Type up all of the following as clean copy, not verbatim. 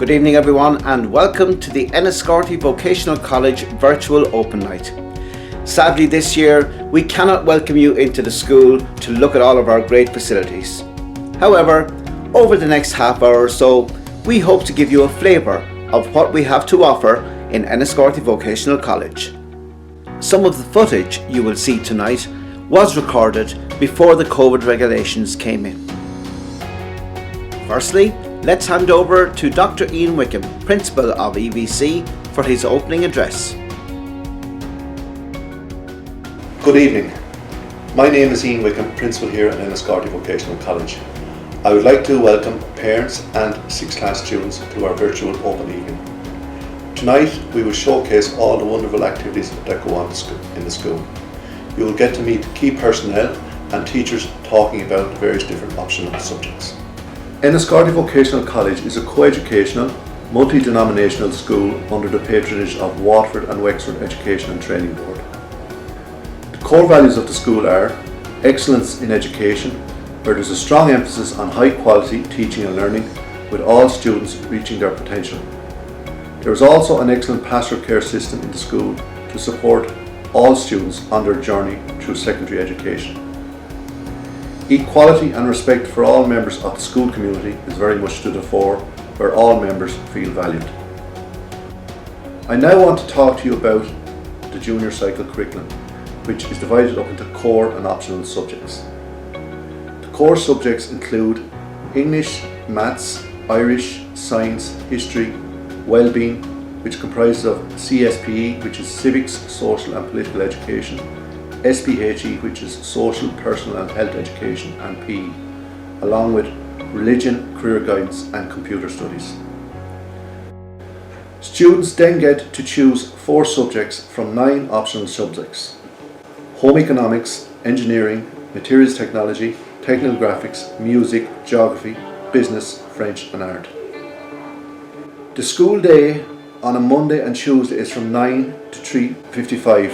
Good evening everyone and welcome to the Enniscorthy Vocational College Virtual Open Night. Sadly this year we cannot welcome you into the school to look at all of our great facilities. However, over the next half hour or so we hope to give you a flavour of what we have to offer in Enniscorthy Vocational College. Some of the footage you will see tonight was recorded before the COVID regulations came in. Firstly, let's hand over to Dr. Ian Wickham, Principal of EVC, for his opening address. Good evening. My name is Ian Wickham, Principal here at Enniscorthy Vocational College. I would like to welcome parents and 6th class students to our virtual open evening. Tonight we will showcase all the wonderful activities that go on in the school. You will get to meet key personnel and teachers talking about various different optional subjects. Enniscorthy Vocational College is a co-educational, multi-denominational school under the patronage of Waterford and Wexford Education and Training Board. The core values of the school are excellence in education, where there is a strong emphasis on high quality teaching and learning, with all students reaching their potential. There is also an excellent pastoral care system in the school to support all students on their journey through secondary education. Equality and respect for all members of the school community is very much to the fore, where all members feel valued. I now want to talk to you about the junior cycle curriculum, which is divided up into core and optional subjects. The core subjects include English, Maths, Irish, Science, History, Wellbeing, which comprises of CSPE, which is Civics, Social and Political Education, SPHE, which is Social, Personal and Health Education, and PE, along with Religion, Career Guidance and Computer Studies. Students then get to choose 4 subjects from 9 optional subjects: Home Economics, Engineering, Materials Technology, Technical Graphics, Music, Geography, Business, French and Art. The school day on a Monday and Tuesday is from 9 to 3:55.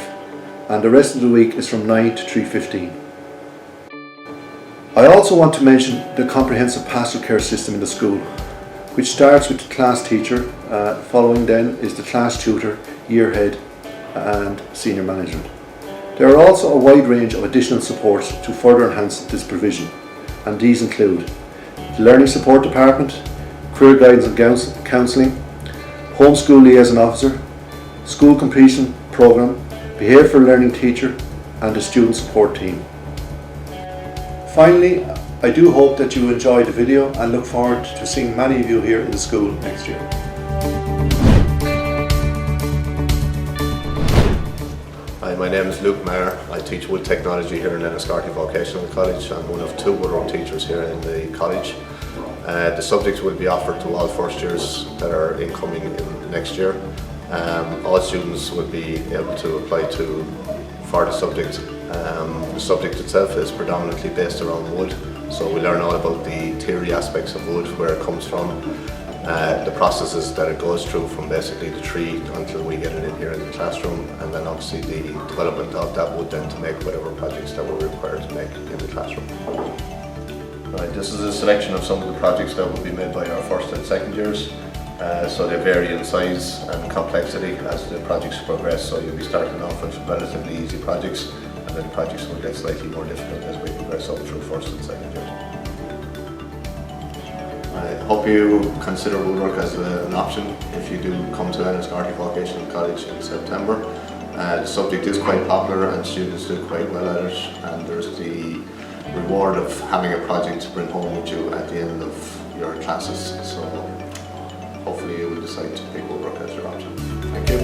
And the rest of the week is from 9 to 3:15. I also want to mention the comprehensive pastoral care system in the school, which starts with the class teacher, following then is the class tutor, year head and senior management. There are also a wide range of additional supports to further enhance this provision, and these include the Learning Support Department, Career Guidance and Counselling, Homeschool Liaison Officer, School Completion Programme, Behaviour for Learning Teacher and the Student Support Team. Finally, I do hope that you enjoy the video and look forward to seeing many of you here in the school next year. Hi, my name is Luke Maher. I teach wood technology here in Enniscorthy Vocational College. I'm one of 2 woodwork teachers here in the college. The subjects will be offered to all first years that are incoming in next year. All students will be able to apply for the subject. The subject itself is predominantly based around wood, so we learn all about the theory aspects of wood, where it comes from, the processes that it goes through from basically the tree until we get it in here in the classroom, and then obviously the development of that wood then to make whatever projects that we're required to make in the classroom. Right, this is a selection of some of the projects that will be made by our first and second years. So they vary in size and complexity as the projects progress, so you'll be starting off with relatively easy projects and then projects will get slightly more difficult as we progress up through first and second year. I hope you consider woodwork as an option if you do come to Enniscorthy Vocational College in September. The subject is quite popular and students do quite well at it, and there's the reward of having a project to bring home with you at the end of your classes. So hopefully you will decide to pick woodwork as your option. Thank you.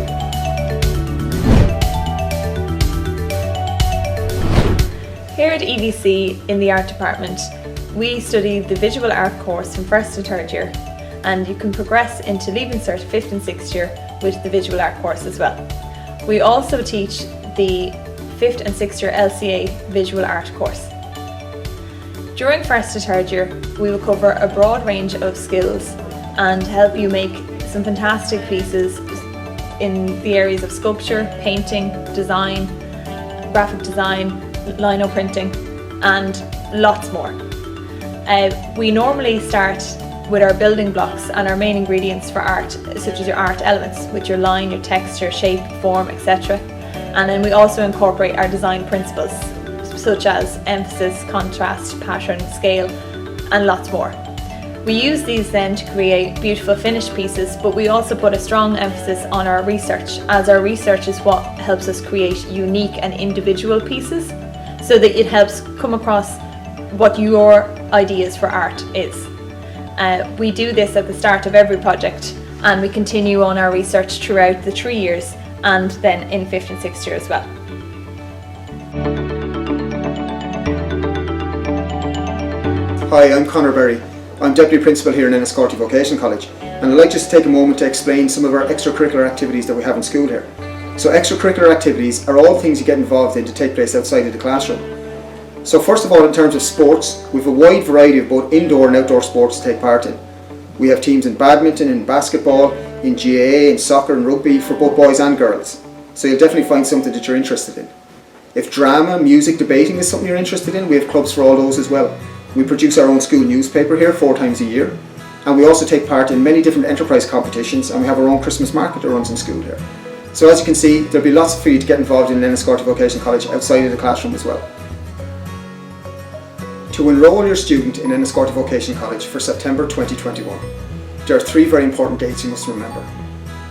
Here at EVC in the art department, we study the visual art course from 1st to 3rd year, and you can progress into Leaving Cert 5th and 6th year with the visual art course as well. We also teach the 5th and 6th year LCA visual art course. During 1st to 3rd year, we will cover a broad range of skills and help you make some fantastic pieces in the areas of sculpture, painting, design, graphic design, lino printing and lots more. We normally start with our building blocks and our main ingredients for art, such as your art elements, with your line, your texture, shape, form, etc. And then we also incorporate our design principles, such as emphasis, contrast, pattern, scale, and lots more. We use these then to create beautiful finished pieces, but we also put a strong emphasis on our research, as our research is what helps us create unique and individual pieces, so that it helps come across what your ideas for art is. We do this at the start of every project, and we continue on our research throughout the 3 years and then in 5th and 6th year as well. Hi, I'm Conor Berry. I'm Deputy Principal here in Enniscorthy Vocational College, and I'd like just to take a moment to explain some of our extracurricular activities that we have in school here. So extracurricular activities are all things you get involved in to take place outside of the classroom. So first of all, in terms of sports, we have a wide variety of both indoor and outdoor sports to take part in. We have teams in badminton, in basketball, in GAA, in soccer and rugby for both boys and girls. So you'll definitely find something that you're interested in. If drama, music, debating is something you're interested in, we have clubs for all those as well. We produce our own school newspaper here 4 times a year, and we also take part in many different enterprise competitions, and we have our own Christmas market that runs in school here. So as you can see, there'll be lots for you to get involved in Enniscorthy Vocational College outside of the classroom as well. To enrol your student in Enniscorthy Vocational College for September 2021, there are 3 very important dates you must remember.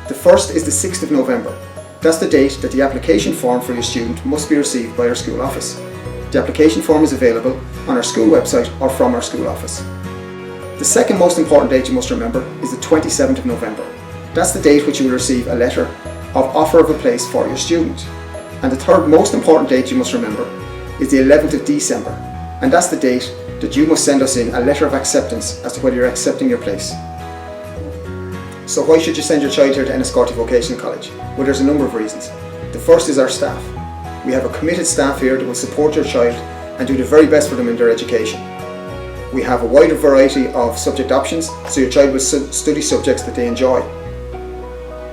The first is the 6th of November. That's the date that the application form for your student must be received by our school office. The application form is available on our school website or from our school office. The second most important date you must remember is the 27th of November. That's the date which you will receive a letter of offer of a place for your student. And the third most important date you must remember is the 11th of December. And that's the date that you must send us in a letter of acceptance as to whether you're accepting your place. So why should you send your child here to Enniscorthy Vocational College? Well, there's a number of reasons. The first is our staff. We have a committed staff here that will support your child and do the very best for them in their education. We have a wider variety of subject options, so your child will study subjects that they enjoy.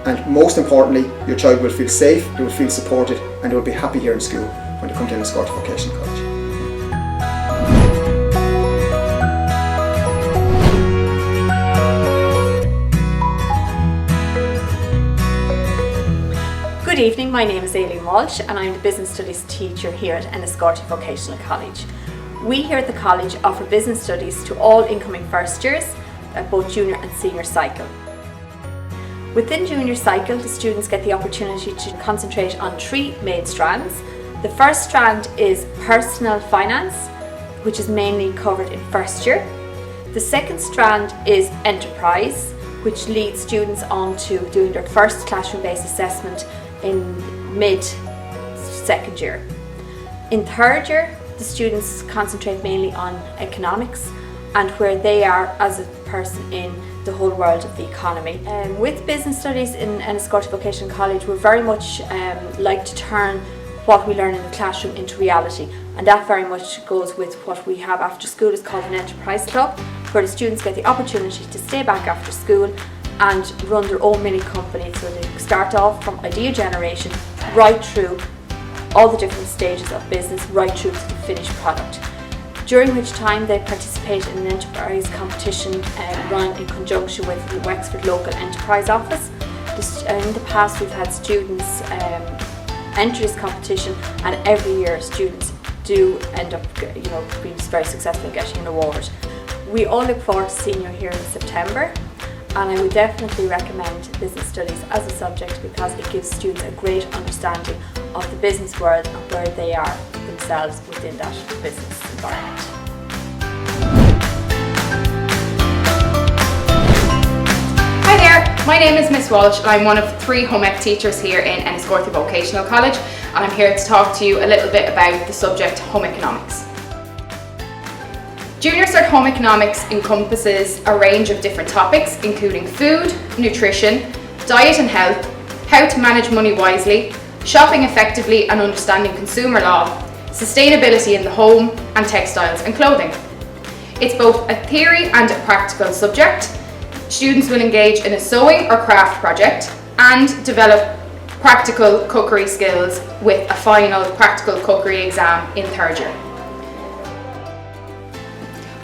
And most importantly, your child will feel safe, they will feel supported, and they will be happy here in school when they come to Enniscorthy Vocational College. Good evening, my name is AILEEN Walsh and I'm the Business Studies teacher here at Enniscorthy Vocational College. We here at the college offer business studies to all incoming first years at both junior and senior cycle. Within junior cycle, the students get the opportunity to concentrate on 3 main strands. The first strand is personal finance, which is mainly covered in first year. The second strand is enterprise, which leads students on to doing their first classroom-based assessment in mid-second year. In third year, the students concentrate mainly on economics and where they are as a person in the whole world of the economy. With business studies in Enniscorthy Vocational College, we're very much like to turn what we learn in the classroom into reality, and that very much goes with what we have after school is called an enterprise club, where the students get the opportunity to stay back after school and run their own mini company. So they start off from idea generation right through all the different stages of business, right through to the finished product. During which time they participate in an enterprise competition run in conjunction with the Wexford Local Enterprise Office. In the past we've had students enter this competition, and every year students do end up being very successful in getting an award. We all look forward to seeing you here in September, and I would definitely recommend business studies as a subject because it gives students a great understanding of the business world and where they are themselves within that business environment. Hi there, my name is Miss Walsh and I'm one of 3 home ec teachers here in Enniscorthy Vocational College, and I'm here to talk to you a little bit about the subject home economics. Junior Cert Home Economics encompasses a range of different topics including food, nutrition, diet and health, how to manage money wisely, shopping effectively and understanding consumer law, sustainability in the home, and textiles and clothing. It's both a theory and a practical subject. Students will engage in a sewing or craft project and develop practical cookery skills with a final practical cookery exam in third year.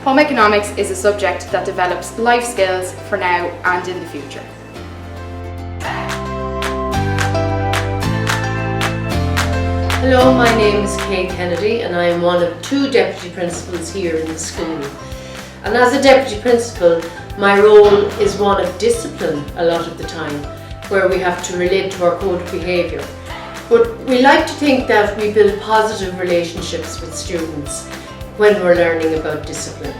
Home economics is a subject that develops life skills for now and in the future. Hello, my name is Kate Kennedy and I am one of 2 deputy principals here in the school. And as a deputy principal, my role is one of discipline a lot of the time, where we have to relate to our code of behaviour. But we like to think that we build positive relationships with students when we're learning about discipline.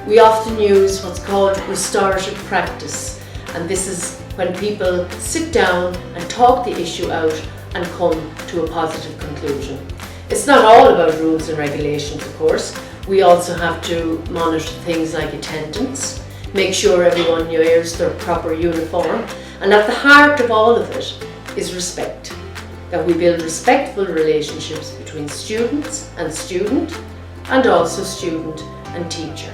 We often use what's called restorative practice, and this is when people sit down and talk the issue out and come to a positive conclusion. It's not all about rules and regulations, of course. We also have to monitor things like attendance, make sure everyone wears their proper uniform, and at the heart of all of it is respect. That we build respectful relationships between students and student, and also student and teacher.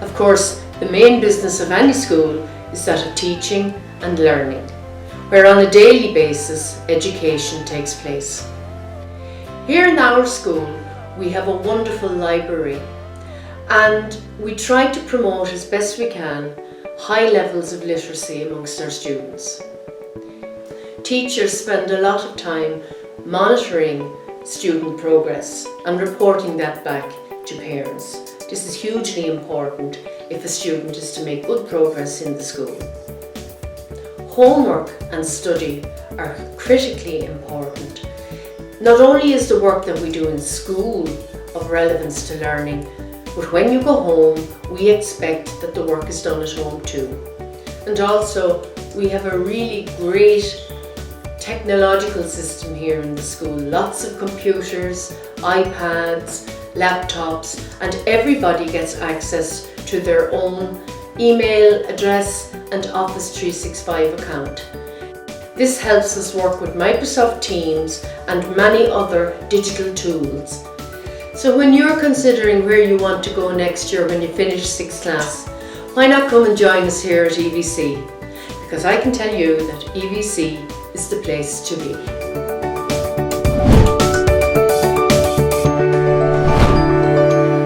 Of course, the main business of any school is that of teaching and learning, where on a daily basis education takes place. Here in our school we have a wonderful library, and we try to promote as best we can high levels of literacy amongst our students. Teachers spend a lot of time monitoring student progress and reporting that back to parents. This is hugely important if a student is to make good progress in the school. Homework and study are critically important. Not only is the work that we do in school of relevance to learning, but when you go home, we expect that the work is done at home too. And also, we have a really great technological system here in the school. Lots of computers, iPads, laptops, and everybody gets access to their own email address and Office 365 account. This helps us work with Microsoft Teams and many other digital tools. So when you're considering where you want to go next year when you finish 6th class, why not come and join us here at EVC? Because I can tell you that EVC is the place to be.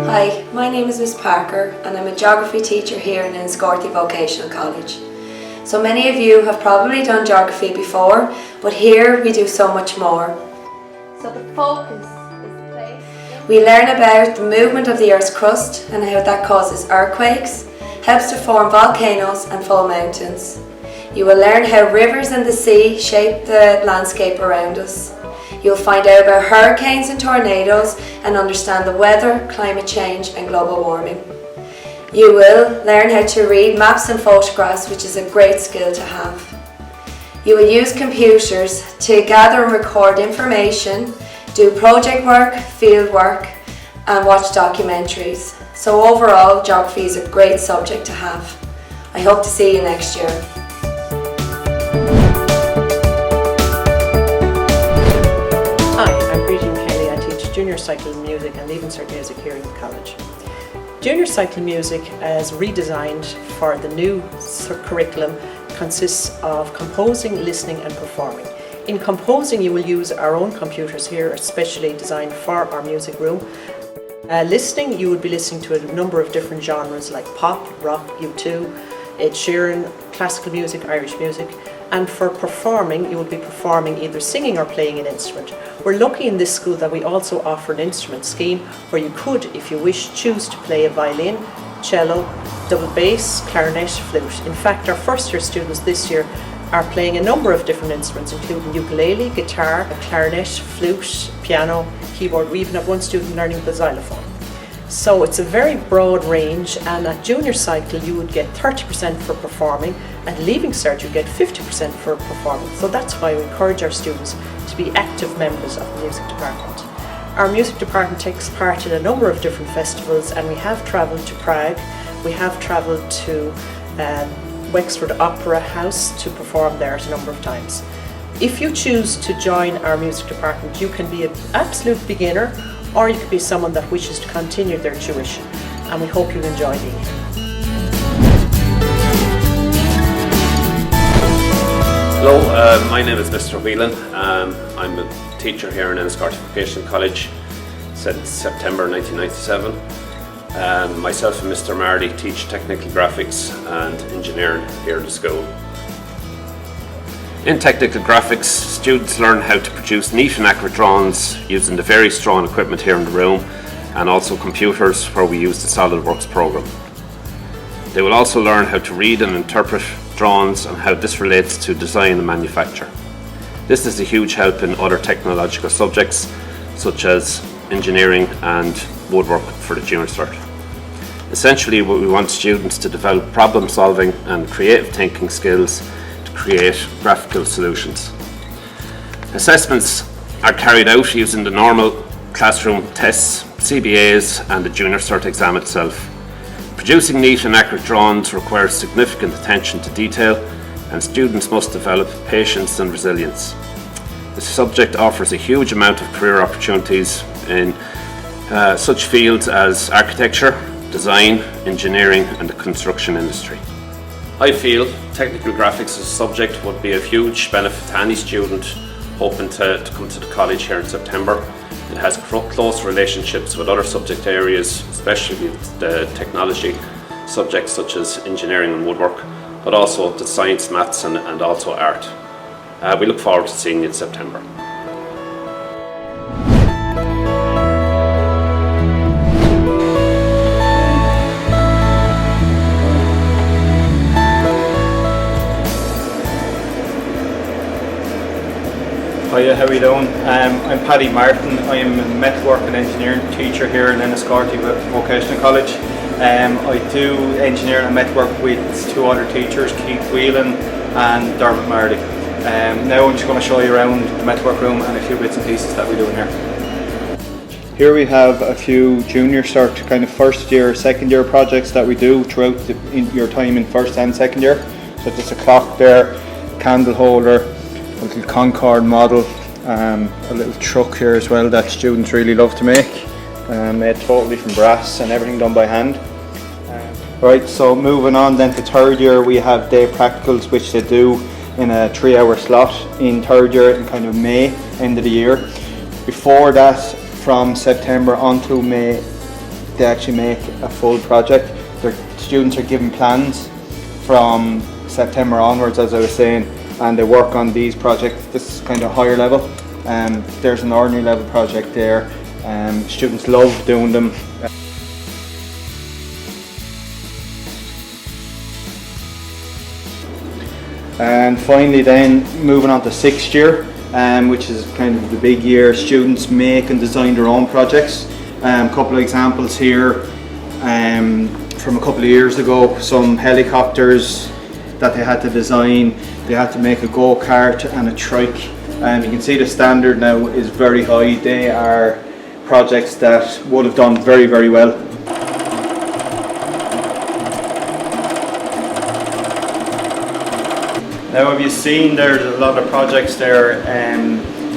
Hi, my name is Miss Parker and I'm a geography teacher here in Enniscorthy Vocational College. So many of you have probably done geography before, but here we do so much more. So the focus is the place. We learn about the movement of the Earth's crust and how that causes earthquakes, helps to form volcanoes and fall mountains. You will learn how rivers and the sea shape the landscape around us. You'll find out about hurricanes and tornadoes and understand the weather, climate change and global warming. You will learn how to read maps and photographs, which is a great skill to have. You will use computers to gather and record information, do project work, field work and watch documentaries. So overall, geography is a great subject to have. I hope to see you next year. Hi, I'm BRIDIN. I teach junior cycle music and leaving cert music here in the college. Junior cycle music, as redesigned for the new curriculum, consists of composing, listening and performing. In composing, you will use our own computers here, especially designed for our music room. Listening, you would be listening to a number of different genres like pop, rock, U2, Ed Sheeran, classical music, Irish music. And for performing, you will be performing either singing or playing an instrument. We're lucky in this school that we also offer an instrument scheme where you could, if you wish, choose to play a violin, cello, double bass, clarinet, flute. In fact, our first year students this year are playing a number of different instruments, including ukulele, guitar, clarinet, flute, piano, keyboard. We even have one student learning the xylophone. So it's a very broad range, and at junior cycle you would get 30% for performing, at leaving cert you get 50% for performing. So that's why we encourage our students to be active members of the music department. Our music department takes part in a number of different festivals, and we have travelled to Prague, we have travelled to Wexford Opera House to perform there a number of times. If you choose to join our music department, you can be an absolute beginner, or you could be someone that wishes to continue their tuition, and we hope you'll enjoy being here. Hello, my name is Mr. WHELAN. I'm a teacher here in Enniscorthy Vocational College since September 1997. Myself and Mr. Marley teach technical graphics and engineering here at the school. In technical graphics, students learn how to produce neat and accurate drawings using the various drawing equipment here in the room, and also computers where we use the SolidWorks program. They will also learn how to read and interpret drawings and how this relates to design and manufacture. This is a huge help in other technological subjects such as engineering and woodwork for the junior cert. Essentially, we want students to develop problem solving and creative thinking skills to create graphical solutions. Assessments are carried out using the normal classroom tests, CBAs and the junior cert exam itself. Producing neat and accurate drawings requires significant attention to detail, and students must develop patience and resilience. The subject offers a huge amount of career opportunities in such fields as architecture, design, engineering and the construction industry. I feel technical graphics as a subject would be of huge benefit to any student hoping to come to the college here in September. It has close relationships with other subject areas, especially the technology subjects such as engineering and woodwork, but also the science, maths and also art. We look forward to seeing you in September. Hiya, how are you doing? I'm Paddy Martin. I'm a metalwork and engineering teacher here in Enniscorthy Vocational College. I do engineering and metalwork with two other teachers, Keith Whelan and Dermot Marley. Now I'm just going to show you around the metalwork room and a few bits and pieces that we do in here. Here we have a few junior cert, kind of first year, second year projects that we do throughout your time in first and second year. So there's a clock there, candle holder, a little Concorde model, a little truck here as well that students really love to make, made totally from brass and everything done by hand. Right, so moving on then to third year, we have day practicals which they do in a 3-hour slot in third year in kind of May, end of the year. Before that, from September on to May, they actually make a full project. Their students are given plans from September onwards, as I was saying, and they work on these projects. This is kind of higher level. There's an ordinary level project there. Students love doing them. And finally then, moving on to sixth year, which is kind of the big year. Students make and design their own projects. A couple of examples here from a couple of years ago, some helicopters that they had to design. They had to make a go-kart and a trike. You can see the standard now is very high. They are projects that would have done very, very well. Now, have you seen there's a lot of projects there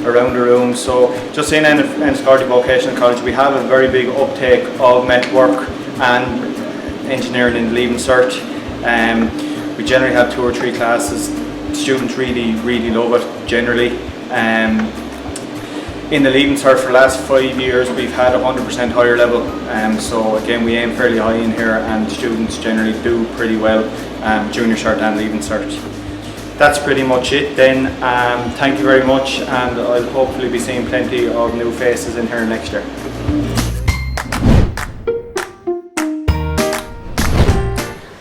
around the room? So just in Enniscorthy Vocational College, we have a very big uptake of metalwork and engineering in the Leaving Cert. We generally have 2 or 3 classes. Students really love it generally. In the Leaving Cert for the last 5 years we've had 100% higher level, so again we aim fairly high in here and students generally do pretty well, Junior Cert and Leaving Cert. That's pretty much it then. Thank you very much, and I'll hopefully be seeing plenty of new faces in here next year.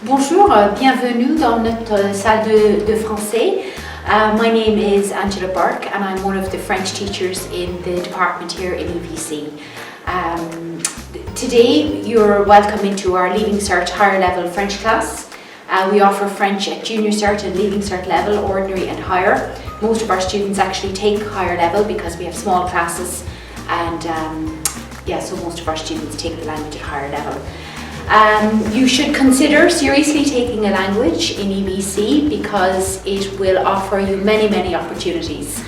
Bonjour, bienvenue dans notre salle de français. My name is Angela Bourke and I'm one of the French teachers in the department here in EVC. Today you're welcome into our Leaving Cert higher level French class. We offer French at Junior Cert and Leaving Cert level, ordinary and higher. Most of our students actually take higher level because we have small classes, and so most of our students take the language at higher level. You should consider seriously taking a language in EVC because it will offer you many opportunities.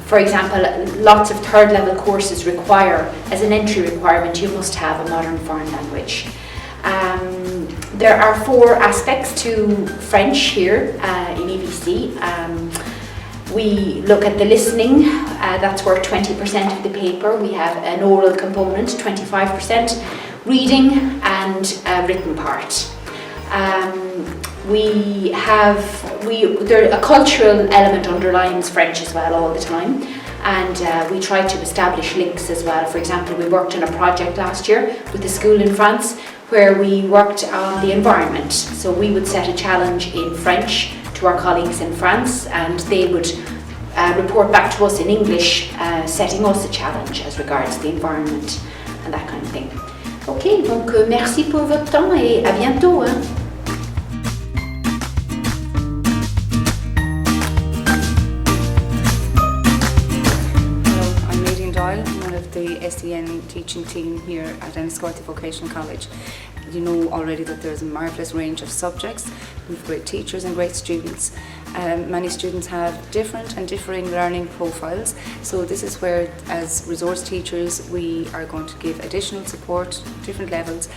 For example, lots of third level courses require, as an entry requirement, you must have a modern foreign language. There are 4 aspects to French here in EVC. We look at the listening, that's worth 20% of the paper. We have an oral component, 25%. reading and a written part. A cultural element underlines French as well all the time, and we try to establish links as well. For example, we worked on a project last year with a school in France where we worked on the environment. So we would set a challenge in French to our colleagues in France, and they would report back to us in English, setting us a challenge as regards the environment and that kind of thing. Ok, donc merci pour votre temps et à bientôt. Hein. I'm one of the SEN teaching team here at Enniscorthy Vocational College. You know already that there's a marvellous range of subjects. We've great teachers and great students. Many students have different and differing learning profiles, so this is where, as resource teachers, we are going to give additional support, different levels,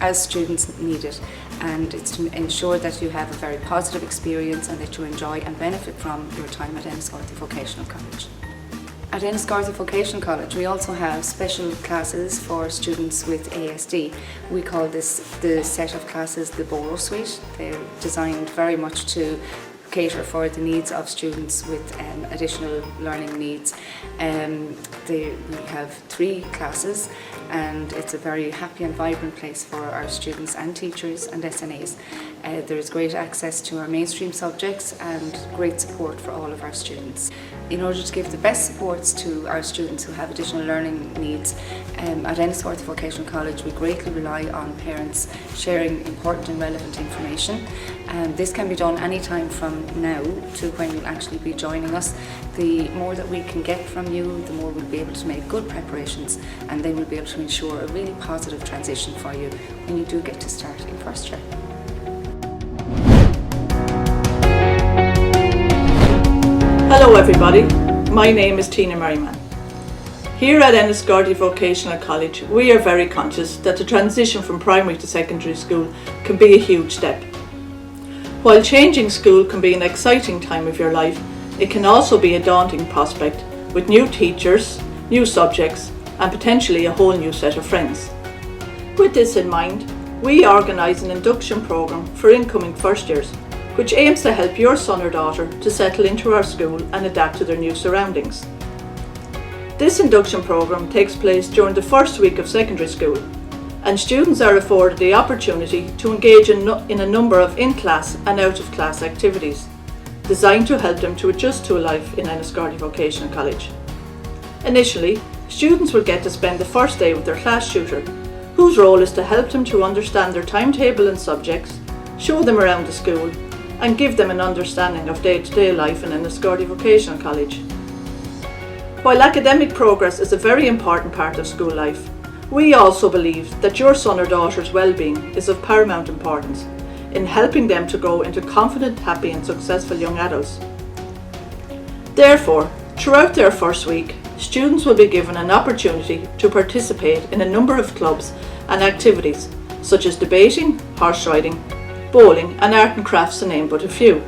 as students need it. And it's to ensure that you have a very positive experience and that you enjoy and benefit from your time at Enniscorthy Vocational College. At Enniscorthy Vocational College we also have special classes for students with ASD. We call this the set of classes the BOURKE suite. They're designed very much to cater for the needs of students with additional learning needs. We have 3 classes, and it's a very happy and vibrant place for our students and teachers and SNAs. There's great access to our mainstream subjects and great support for all of our students. In order to give the best supports to our students who have additional learning needs, at Enniscorthy Vocational College we greatly rely on parents sharing important and relevant information. This can be done any time from now to when you'll actually be joining us. The more that we can get from you, the more we'll be able to make good preparations, and then we'll be able to ensure a really positive transition for you when you do get to start in first year. Hello everybody, my name is Tina Merriman. Here at Enniscorthy Vocational College we are very conscious that the transition from primary to secondary school can be a huge step. While changing school can be an exciting time of your life, it can also be a daunting prospect with new teachers, new subjects and potentially a whole new set of friends. With this in mind, we organise an induction programme for incoming first years, which aims to help your son or daughter to settle into our school and adapt to their new surroundings. This induction programme takes place during the first week of secondary school, and students are afforded the opportunity to engage in a number of in-class and out-of-class activities designed to help them to adjust to a life in Enniscorthy Vocational College. Initially, students will get to spend the first day with their class tutor, whose role is to help them to understand their timetable and subjects, show them around the school, and give them an understanding of day-to-day life in Enniscorthy Vocational College. While academic progress is a very important part of school life, we also believe that your son or daughter's well-being is of paramount importance in helping them to grow into confident, happy and successful young adults. Therefore, throughout their first week, students will be given an opportunity to participate in a number of clubs and activities such as debating, horse riding, bowling and art and crafts to name but a few.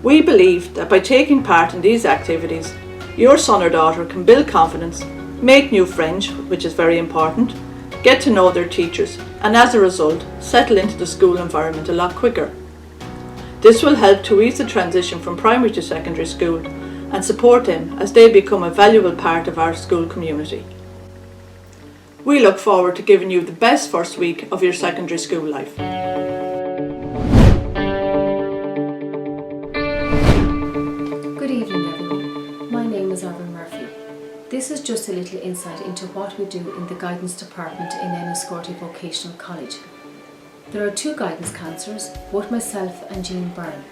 We believe that by taking part in these activities, your son or daughter can build confidence, make new friends, which is very important, get to know their teachers and as a result settle into the school environment a lot quicker. This will help to ease the transition from primary to secondary school and support them as they become a valuable part of our school community. We look forward to giving you the best first week of your secondary school life. Good evening everyone, my name is Arvin Murphy. This is just a little insight into what we do in the guidance department in Enniscorthy Vocational College. There are 2 guidance counsellors, both myself and Jean Byrne.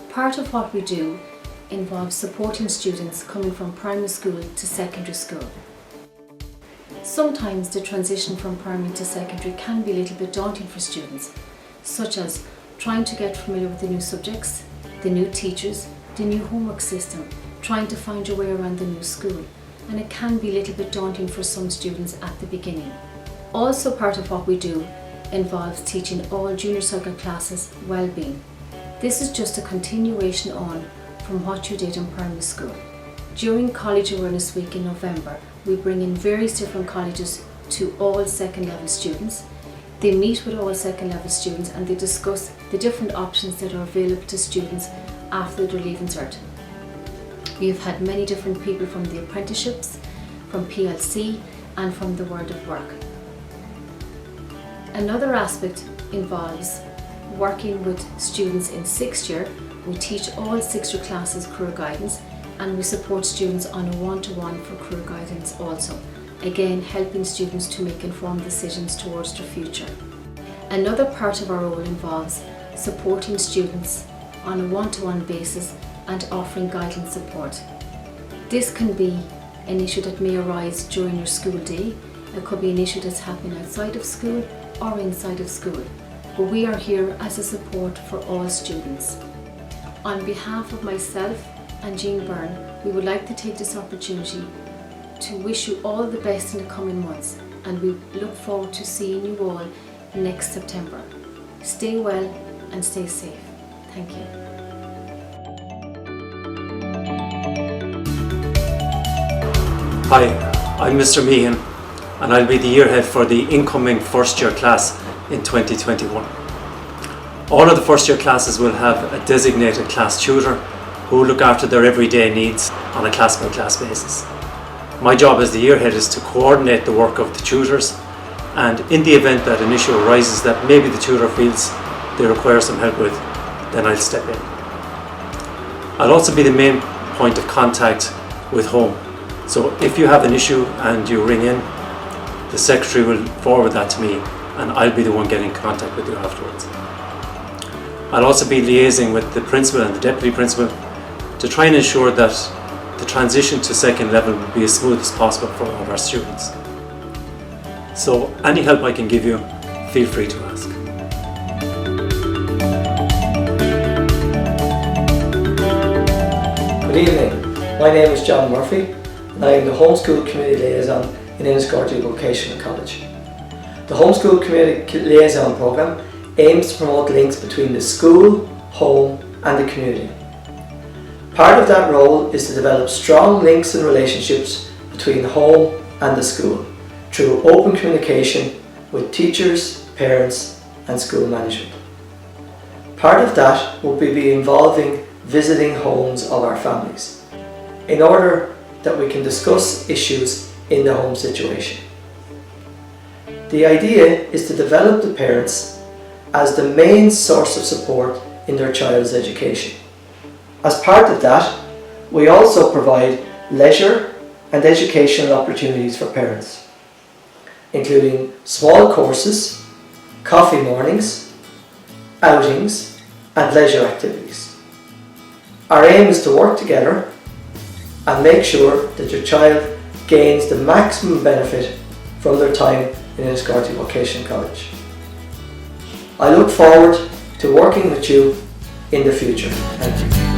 Part of what we do involves supporting students coming from primary school to secondary school. Sometimes the transition from primary to secondary can be a little bit daunting for students, such as trying to get familiar with the new subjects, the new teachers, the new homework system, trying to find your way around the new school, and it can be a little bit daunting for some students at the beginning. Also part of what we do involves teaching all junior cycle classes well-being. This is just a continuation on from what you did in primary school. During College Awareness Week in November, we bring in various different colleges to all second level students. They meet with all second level students and they discuss the different options that are available to students after their Leaving Cert. We have had many different people from the apprenticeships, from PLC and from the World of Work. Another aspect involves working with students in 6th year. We teach all 6th year classes career guidance and we support students on a one-to-one for career guidance also. Again, helping students to make informed decisions towards their future. Another part of our role involves supporting students on a one-to-one basis and offering guidance support. This can be an issue that may arise during your school day. It could be an issue that's happening outside of school or inside of school. But we are here as a support for all students. On behalf of myself and Jean Byrne, we would like to take this opportunity to wish you all the best in the coming months, and we look forward to seeing you all next September. Stay well and stay safe. Thank you. Hi, I'm Mr. Meehan and I'll be the year head for the incoming first year class in 2021. All of the first year classes will have a designated class tutor who will look after their everyday needs on a class by class basis. My job as the year head is to coordinate the work of the tutors, and in the event that an issue arises that maybe the tutor feels they require some help with, then I'll step in. I'll also be the main point of contact with home. So if you have an issue and you ring in, the secretary will forward that to me and I'll be the one getting in contact with you afterwards. I'll also be liaising with the principal and the deputy principal to try and ensure that the transition to second level will be as smooth as possible for all of our students. So any help I can give you, feel free to ask. Good evening, my name is John Murphy and I am the Homeschool Community Liaison in Enniscorthy Vocational College. The Homeschool Community Liaison Programme aims to promote links between the school, home and the community. Part of that role is to develop strong links and relationships between home and the school through open communication with teachers, parents and school management. Part of that will be involving visiting homes of our families in order that we can discuss issues in the home situation. The idea is to develop the parents as the main source of support in their child's education. As part of that, we also provide leisure and educational opportunities for parents, including small courses, coffee mornings, outings and leisure activities. Our aim is to work together and make sure that your child gains the maximum benefit from their time in Enniscorthy Vocational College. I look forward to working with you in the future. Thank you.